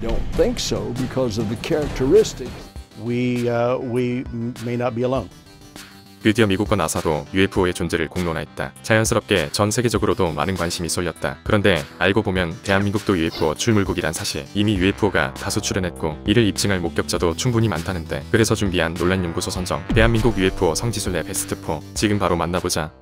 Don't think so because of the characteristics. We may not be alone. 드디어 미국과 나사도 UFO의 존재를 공론화했다. 자연스럽게 전 세계적으로도 많은 관심이 쏠렸다. 그런데 알고 보면 대한민국도 UFO 출몰국이란 사실, 이미 UFO가 다수 출현했고 이를 입증할 목격자도 충분히 많다는데, 그래서 준비한 논란연구소 선정 대한민국 UFO 성지순례 베스트4 지금 바로 만나보자.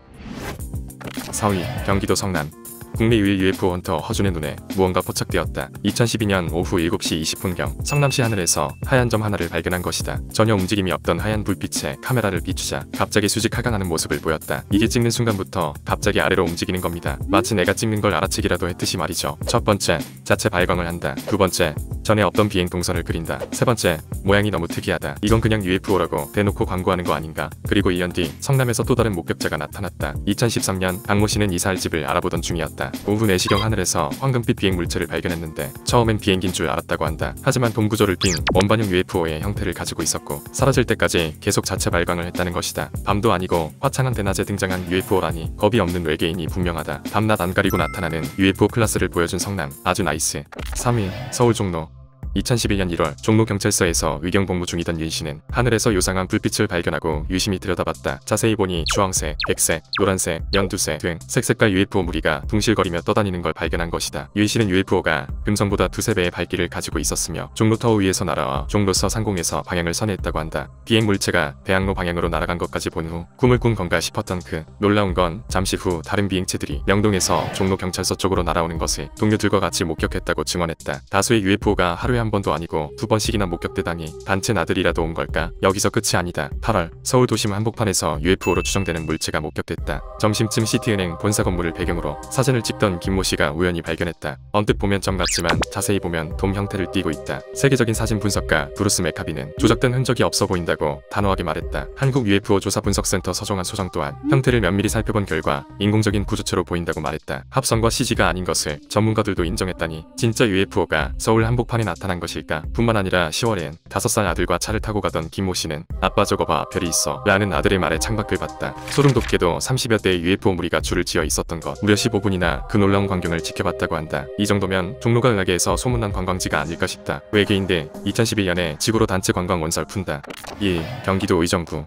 4위 경기도 성남. 국내 유일 UFO 헌터 허준의 눈에 무언가 포착되었다. 2012년 오후 7시 20분경 성남시 하늘에서 하얀 점 하나를 발견한 것이다. 전혀 움직임이 없던 하얀 불빛에 카메라를 비추자 갑자기 수직 하강하는 모습을 보였다. 이게 찍는 순간부터 갑자기 아래로 움직이는 겁니다. 마치 내가 찍는 걸 알아채기라도 했듯이 말이죠. 첫 번째, 자체 발광을 한다. 두 번째, 전에 없던 비행 동선을 그린다. 세 번째, 모양이 너무 특이하다. 이건 그냥 UFO라고 대놓고 광고하는 거 아닌가. 그리고 1년 뒤 성남에서 또 다른 목격자가 나타났다. 2013년 박모 씨는 이사할 집을 알아보던 중이었다. 오후 4시경 하늘에서 황금빛 비행 물체를 발견했는데 처음엔 비행기인 줄 알았다고 한다. 하지만 동구조를 띈 원반형 UFO의 형태를 가지고 있었고 사라질 때까지 계속 자체 발광을 했다는 것이다. 밤도 아니고 화창한 대낮에 등장한 UFO라니 겁이 없는 외계인이 분명하다. 밤낮 안 가리고 나타나는 UFO 클래스를 보여준 성남, 아주 나이스. 3위 서울 종로. 2011년 1월 종로경찰서에서 위경 복무 중이던 윤 씨는 하늘에서 요상한 불빛을 발견하고 유심히 들여다봤다. 자세히 보니 주황색, 백색, 노란색, 연두색 등 색색깔 UFO 무리가 둥실거리며 떠다니는 걸 발견한 것이다. 윤 씨는 UFO가 금성보다 두세 배의 밝기를 가지고 있었으며 종로타워 위에서 날아와 종로서 상공에서 방향을 선회했다고 한다. 비행 물체가 대학로 방향으로 날아간 것까지 본 후 꿈을 꾼 건가 싶었던 그 놀라운 건 잠시 후 다른 비행체들이 명동에서 종로경찰서 쪽으로 날아오는 것을 동료들과 같이 목격했다고 증언했다. 다수의 UFO가 하루에 한 번도 아니고 2번씩이나 목격되다니 단체 나들이라도 온 걸까? 여기서 끝이 아니다. 8월 서울 도심 한복판에서 UFO로 추정되는 물체가 목격됐다. 점심쯤 시티은행 본사 건물을 배경으로 사진을 찍던 김모 씨가 우연히 발견했다. 언뜻 보면 점 같지만 자세히 보면 돔 형태를 띠고 있다. 세계적인 사진 분석가 브루스 맥카비는 조작된 흔적이 없어 보인다고 단호하게 말했다. 한국 UFO 조사 분석센터 서종환 소장 또한 형태를 면밀히 살펴본 결과 인공적인 구조체로 보인다고 말했다. 합성과 CG가 아닌 것을 전문가들도 인정했다니 진짜 UFO가 서울 한복판에 나타난 것일까? 뿐만 아니라 10월엔 5살 아들과 차를 타고 가던 김모 씨는 아빠 저거 봐 별이 있어 라는 아들의 말에 창밖을 봤다. 소름 돋게도 30여 대의 UFO 무리가 줄을 지어 있었던 것, 무려 15분이나 그 놀라운 광경을 지켜봤다고 한다. 이 정도면 종로가 은하계에서 소문난 관광지가 아닐까 싶다. 외계인들 2011년에 지구로 단체 관광 원설 푼다. 1. 경기도 의정부.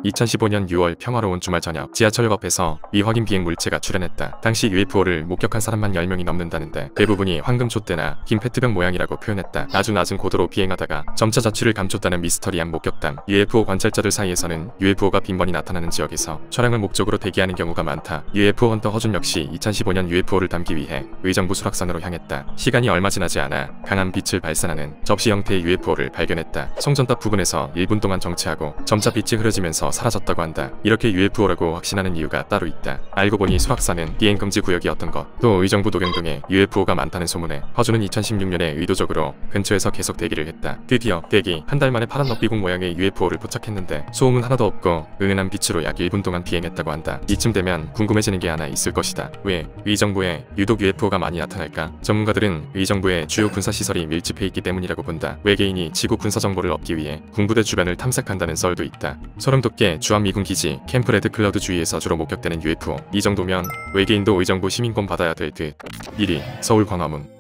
2015년 6월 평화로운 주말 저녁 지하철역 앞에서 미확인 비행 물체가 출현했다. 당시 UFO를 목격한 사람만 10명이 넘는다는데 대부분이 황금 촛대나 긴 페트병 모양이라고 표현했다. 아주 낮은 고도로 비행하다가 점차 자취를 감췄다는 미스터리한 목격담. UFO 관찰자들 사이에서는 UFO가 빈번히 나타나는 지역에서 촬영을 목적으로 대기하는 경우가 많다. UFO 헌터 허준 역시 2015년 UFO를 담기 위해 의정부 수락산으로 향했다. 시간이 얼마 지나지 않아 강한 빛을 발산하는 접시 형태의 UFO를 발견했다. 송전탑 부근에서 1분 동안 정체하고 점차 빛이 흐려지면서 사라졌다고 한다. 이렇게 UFO라고 확신하는 이유가 따로 있다. 알고 보니 수락산은 비행 금지 구역이었던 것. 또 의정부 도경동에 UFO가 많다는 소문에 허준은 2016년에 의도적으로 근처에서 계속 대기를 했다. 드디어 대기 한 달 만에 파란 럭비공 모양의 UFO를 포착했는데 소음은 하나도 없고 은은한 빛으로 약 1분 동안 비행했다고 한다. 이쯤 되면 궁금해지는 게 하나 있을 것이다. 왜 의정부에 유독 UFO가 많이 나타날까? 전문가들은 의정부에 주요 군사시설이 밀집해 있기 때문이라고 본다. 외계인이 지구 군사 정보를 얻기 위해 군부대 주변을 탐색한다는 썰도 있다. 소름 돋게 주한미군 기지 캠프 레드클라우드 주위에서 주로 목격되는 UFO. 이 정도면 외계인도 의정부 시민권 받아야 될 듯. 1위 서울 광화문.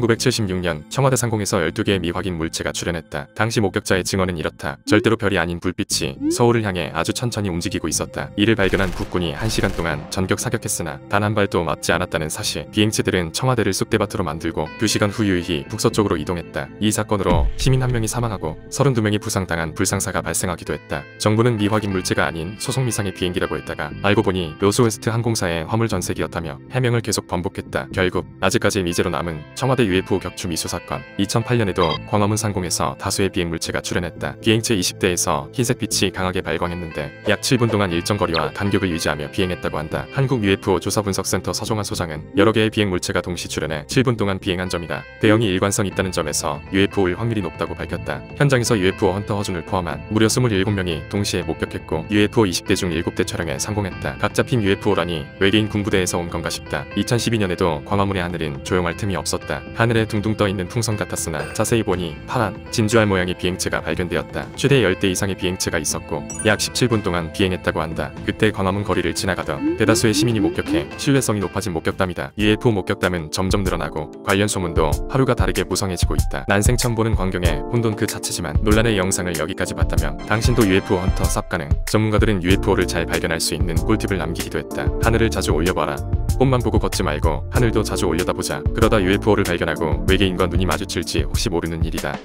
1976년 청와대 상공에서 12개의 미확인 물체가 출현했다. 당시 목격자의 증언은 이렇다. 절대로 별이 아닌 불빛이 서울을 향해 아주 천천히 움직이고 있었다. 이를 발견한 국군이 1시간 동안 전격 사격했으나 단 한 발도 맞지 않았다는 사실. 비행체들은 청와대를 쑥대밭으로 만들고 2시간 후 유유히 북서쪽으로 이동했다. 이 사건으로 시민 1명이 사망하고 32명이 부상당한 불상사가 발생하기도 했다. 정부는 미확인 물체가 아닌 소속미상의 비행기라고 했다가 알고 보니 로스웨스트 항공사의 화물 전세기였다며 해명을 계속 번복했다. 결국 아직까지 미제로 남은 청와대 UFO 격추 미수 사건. 2008년에도 광화문 상공에서 다수의 비행 물체가 출현했다. 비행체 20대에서 흰색 빛이 강하게 발광했는데 약 7분 동안 일정 거리와 간격을 유지하며 비행했다고 한다. 한국 UFO 조사분석센터 서종환 소장은 여러 개의 비행 물체가 동시 출현해 7분 동안 비행한 점이다. 대형이 일관성 있다는 점에서 UFO일 확률이 높다고 밝혔다. 현장에서 UFO 헌터 허준을 포함한 무려 27명이 동시에 목격했고 UFO 20대 중 7대 촬영에 성공했다. 각 잡힌 UFO라니 외계인 군부대에서 온 건가 싶다. 2012년에도 광화문의 하늘은 조용할 틈이 없었다. 하늘에 둥둥 떠있는 풍선 같았으나 자세히 보니 파란 진주알 모양의 비행체가 발견되었다. 최대 10대 이상의 비행체가 있었고 약 17분 동안 비행했다고 한다. 그때 광화문 거리를 지나가던 대다수의 시민이 목격해 신뢰성이 높아진 목격담이다. UFO 목격담은 점점 늘어나고 관련 소문도 하루가 다르게 무성해지고 있다. 난생 처음 보는 광경에 혼돈 그 자체지만 논란의 영상을 여기까지 봤다면 당신도 UFO 헌터 쌉 가능. 전문가들은 UFO를 잘 발견할 수 있는 꿀팁을 남기기도 했다. 하늘을 자주 올려봐라. 꽃만 보고 걷지 말고 하늘도 자주 올려다보자. 그러다 UFO를 발견하고 외계인과 눈이 마주칠지 혹시 모르는 일이다.